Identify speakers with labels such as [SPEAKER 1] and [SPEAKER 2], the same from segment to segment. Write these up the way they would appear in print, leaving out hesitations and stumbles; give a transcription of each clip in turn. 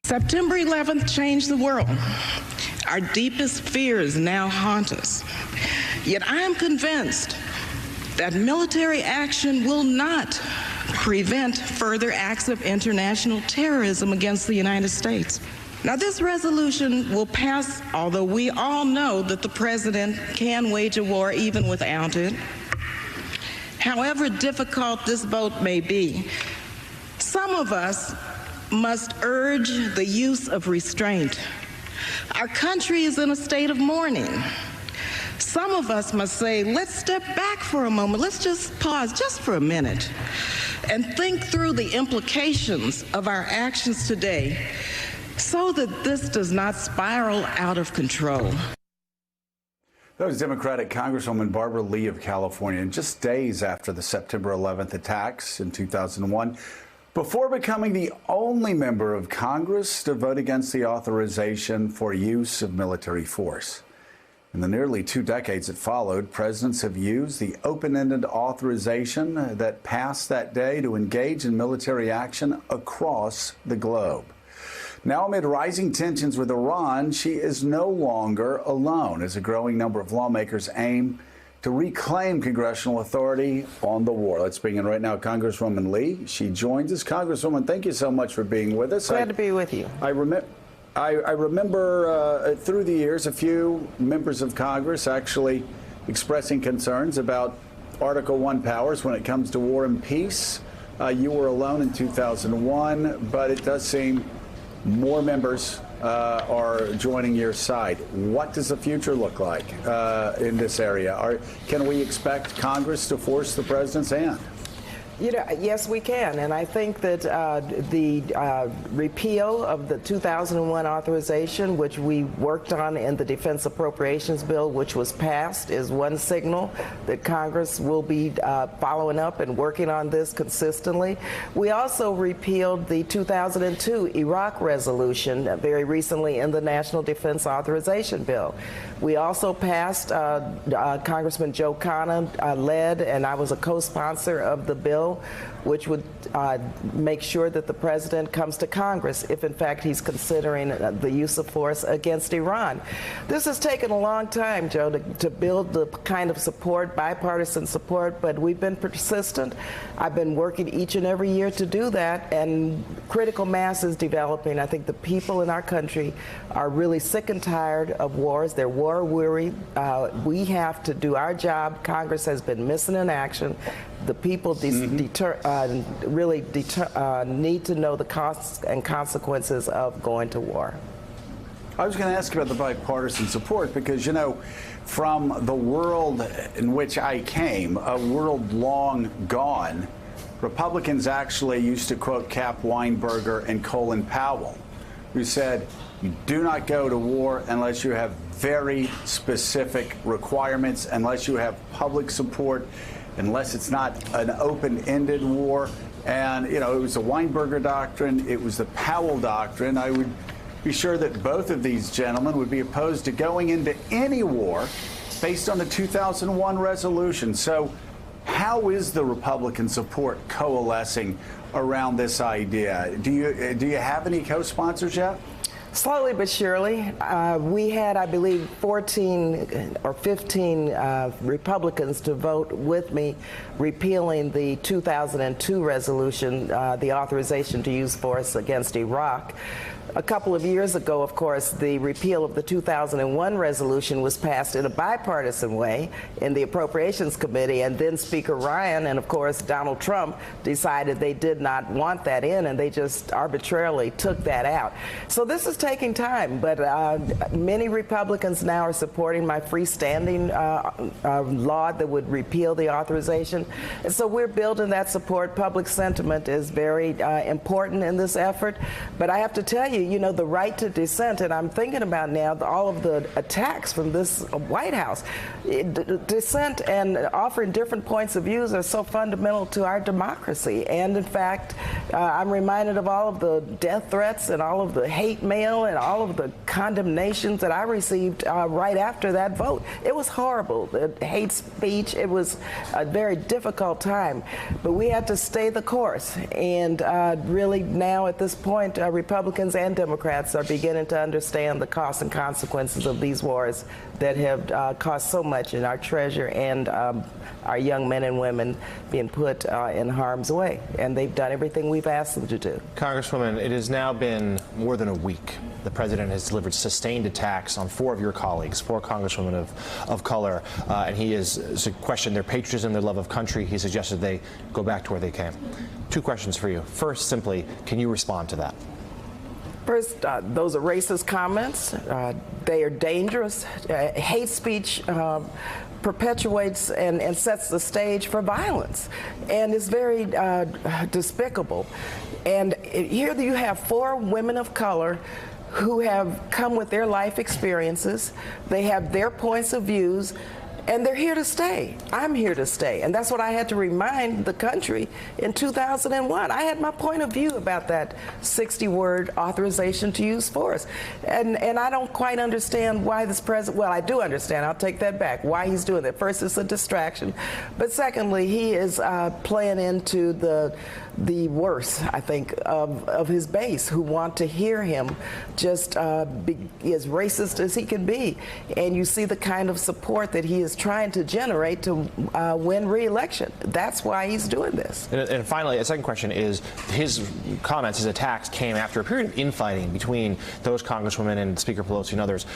[SPEAKER 1] September 11th changed the world. Our deepest fears now haunt us. Yet I am convinced that military action will not prevent further acts of international terrorism against the United States. Now, this resolution will pass, although we all know that the president can wage a war even without it. However difficult this vote may be, some of us must urge the use of restraint. Our country is in a state of mourning. Some of us must say, let's step back for a moment. Let's just pause just for a minute and think through the implications of our actions today so that this does not spiral out of control.
[SPEAKER 2] That was Democratic Congresswoman Barbara Lee of California. And just days after the September 11th attacks in 2001, before becoming the only member of Congress to vote against the authorization for use of military force. In the nearly 2 decades that followed, presidents have used the open-ended authorization that passed that day to engage in military action across the globe. Now, amid rising tensions with Iran, she is no longer alone as a growing number of lawmakers aim to reclaim congressional authority on the war. Let's bring in right now Congresswoman Lee. She joins us. Congresswoman, thank you so much for being with us.
[SPEAKER 3] Glad to be with you.
[SPEAKER 2] I remember through the years a few members of Congress actually expressing concerns about Article I powers when it comes to war and peace. You were alone in 2001, but it does seem more members are joining your side. What does the future look like in this area? Can we expect Congress to force the president's hand?
[SPEAKER 3] You know, yes, we can, and I think that the repeal of the 2001 authorization, which we worked on in the Defense Appropriations Bill, which was passed, is one signal that Congress will be following up and working on this consistently. We also repealed the 2002 Iraq resolution very recently in the National Defense Authorization Bill. We also passed, Congressman Joe Connor led, and I was a co-sponsor of the bill, which would make sure that the president comes to Congress if, in fact, he's considering the use of force against Iran. This has taken a long time, Joe, to build the kind of support, bipartisan support, but we've been persistent. I've been working each and every year to do that, and critical mass is developing. I think the people in our country are really sick and tired of wars. They're war weary. We have to do our job. Congress has been missing in action. The people really need to know the costs and consequences of going to war.
[SPEAKER 2] I was going to ask about the bipartisan support because, you know, from the world in which I came, a world long gone, Republicans actually used to quote Cap Weinberger and Colin Powell, who said, you do not go to war unless you have very specific requirements, unless you have public support, unless it's not an open-ended war. And, you know, it was the Weinberger doctrine, it was the Powell doctrine. I would be sure that both of these gentlemen would be opposed to going into any war based on the 2001 resolution. So how is the Republican support coalescing around this idea? Do you have any co-sponsors yet?
[SPEAKER 3] Slowly but surely. We had, I believe, 14 or 15 Republicans to vote with me repealing the 2002 resolution, the authorization to use force against Iraq. A couple of years ago, of course, the repeal of the 2001 resolution was passed in a bipartisan way in the Appropriations Committee, and then Speaker Ryan and, of course, Donald Trump decided they did not want that in, and they just arbitrarily took that out. So this is taking time, but many Republicans now are supporting my freestanding law that would repeal the authorization. And so we're building that support. Public sentiment is very important in this effort, but I have to tell you, you know, the right to dissent, and I'm thinking about now all of the attacks from this White House. Dissent and offering different points of views are so fundamental to our democracy. And in fact, I'm reminded of all of the death threats and all of the hate mail mail and all of the condemnations that I received right after that vote. It was horrible. The hate speech, it was a very difficult time. But we had to stay the course. And really now at this point, Republicans and Democrats are beginning to understand the costs and consequences of these wars that have cost so much in our treasure and our young men and women being put in harm's way. And they've done everything we've asked them to do.
[SPEAKER 4] Congresswoman, it has now been more than a week. The president has delivered sustained attacks on 4 of your colleagues, 4 congresswomen of color, and he has questioned their patriotism, their love of country. He suggested they go back to where they came. 2 questions for you. First, simply, can you respond to that?
[SPEAKER 3] First, those are racist comments. They are dangerous. Hate speech perpetuates and sets the stage for violence, and is very despicable. And here you have 4 women of color who have come with their life experiences. They have their points of views, and they're here to stay. I'm here to stay. And that's what I had to remind the country in 2001. I had my point of view about that 60-word authorization to use force. And I don't quite understand why this president, well, I do understand, I'll take that back, why he's doing that. First, it's a distraction. But secondly, he is playing into the worst, I think, of his base, who want to hear him just be as racist as he can be. And you see the kind of support that he is trying to generate to win re-election. That's why he's doing this.
[SPEAKER 4] And finally, a second question is, his comments, his attacks came after a period of infighting between those congresswomen and Speaker Pelosi and others.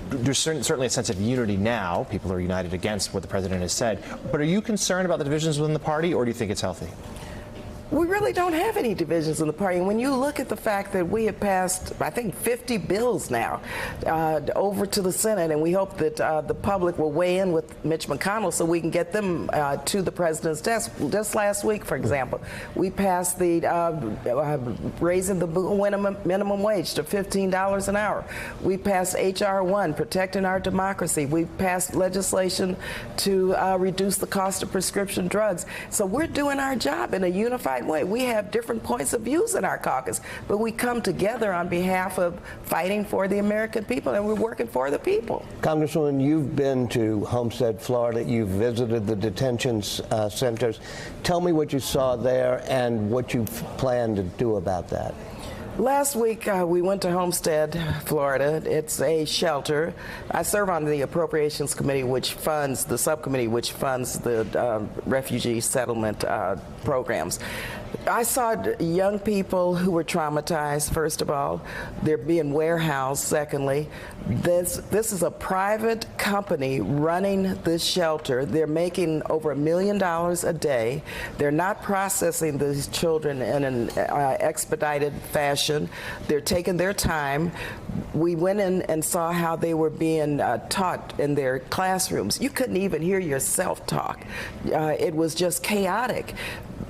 [SPEAKER 4] There's certainly a sense of unity now. People are united against what the president has said. But are you concerned about the divisions within the party, or do you think it's healthy?
[SPEAKER 3] We really don't have any divisions in the party. And when you look at the fact that we have passed, I think, 50 bills now over to the Senate, and we hope that the public will weigh in with Mitch McConnell so we can get them to the president's desk. Just last week, for example, we passed the raising the minimum wage to $15 an hour. We passed H.R. 1, protecting our democracy. We passed legislation to reduce the cost of prescription drugs. So we're doing our job in a unified way. We have different points of views in our caucus, but we come together on behalf of fighting for the American people, and we're working for the people.
[SPEAKER 5] Congresswoman, you've been to Homestead, Florida. You've visited the detention centers. Tell me what you saw there and what you plan to do about that.
[SPEAKER 3] Last week, we went to Homestead, Florida. It's a shelter. I serve on the Appropriations Committee, which funds, the subcommittee which funds the refugee settlement programs. I saw young people who were traumatized, first of all. They're being warehoused, secondly. This is a private company running this shelter. They're making over $1 million a day. They're not processing these children in an expedited fashion. They're taking their time. We went in and saw how they were being taught in their classrooms. You couldn't even hear yourself talk. It was just chaotic.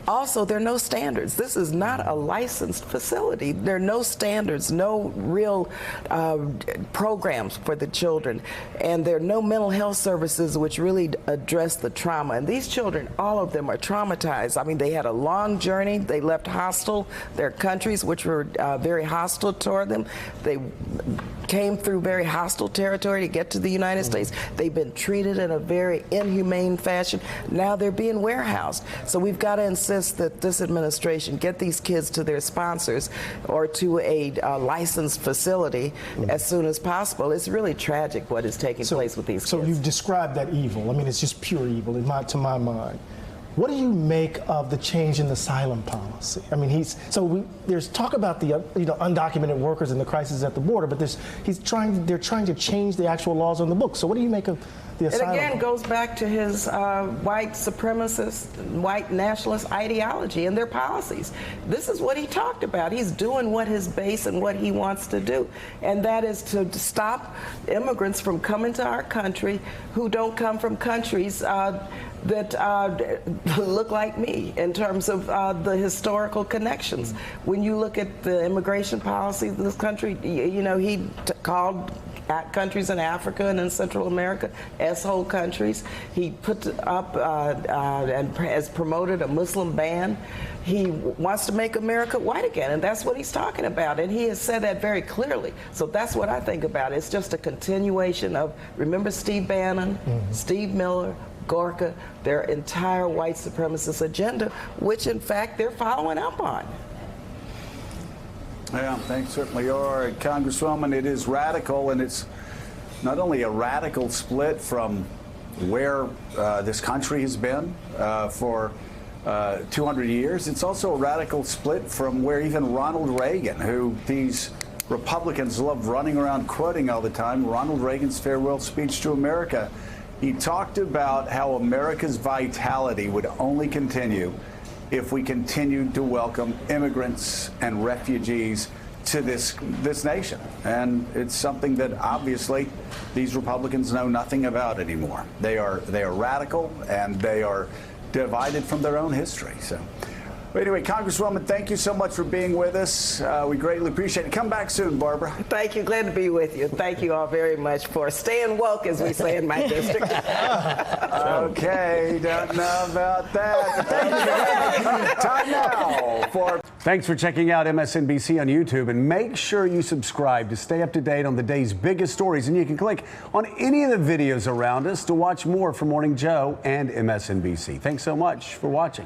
[SPEAKER 3] Also, there are no standards. This is not a licensed facility. There are no standards, no real programs for the children, and there are no mental health services which really address the trauma. And these children, all of them are traumatized. I mean, they had a long journey. They left their countries, which were very hostile toward them. They came through very hostile territory to get to the United States. They've been treated in a very inhumane fashion. Now they're being warehoused. So we've got to insist that this administration get these kids to their sponsors or to a licensed facility as soon as possible. It's really tragic what is taking place with these kids.
[SPEAKER 6] So you've described that evil. I mean, it's just pure evil to my mind. What do you make of the change in the asylum policy? I mean, there's talk about the undocumented workers and the crisis at the border, but they're trying to change the actual laws on the books. So what do you make of the asylum?
[SPEAKER 3] It again goes back to his white supremacist, white nationalist ideology and their policies. This is what he talked about. He's doing what his base and what he wants to do, and that is to stop immigrants from coming to our country who don't come from countries that look like me in terms of the historical connections. When you look at the immigration policy of this country, he called countries in Africa and in Central America, S-hole countries. He put up and has promoted a Muslim ban. He wants to make America white again, and that's what he's talking about. And he has said that very clearly. So that's what I think about it. It's just a continuation of, remember Steve Bannon, Steve Miller, Gorka, their entire white supremacist agenda, which in fact they're following up on.
[SPEAKER 2] Yeah, they certainly are. Congresswoman, it is radical, and it's not only a radical split from where this country has been for 200 years, it's also a radical split from where even Ronald Reagan, who these Republicans love running around quoting all the time, Ronald Reagan's farewell speech to America, he talked about how America's vitality would only continue if we continued to welcome immigrants and refugees to this nation. And it's something that obviously these Republicans know nothing about anymore. They are radical, and they are divided from their own history. So anyway, Congresswoman, thank you so much for being with us. We greatly appreciate it. Come back soon, Barbara.
[SPEAKER 3] Thank you. Glad to be with you. Thank you all very much for staying woke, as we say in my district.
[SPEAKER 2] Okay, don't know about that. Time now for... Thanks for checking out MSNBC on YouTube, and make sure you subscribe to stay up to date on the day's biggest stories. And you can click on any of the videos around us to watch more from Morning Joe and MSNBC. Thanks so much for watching.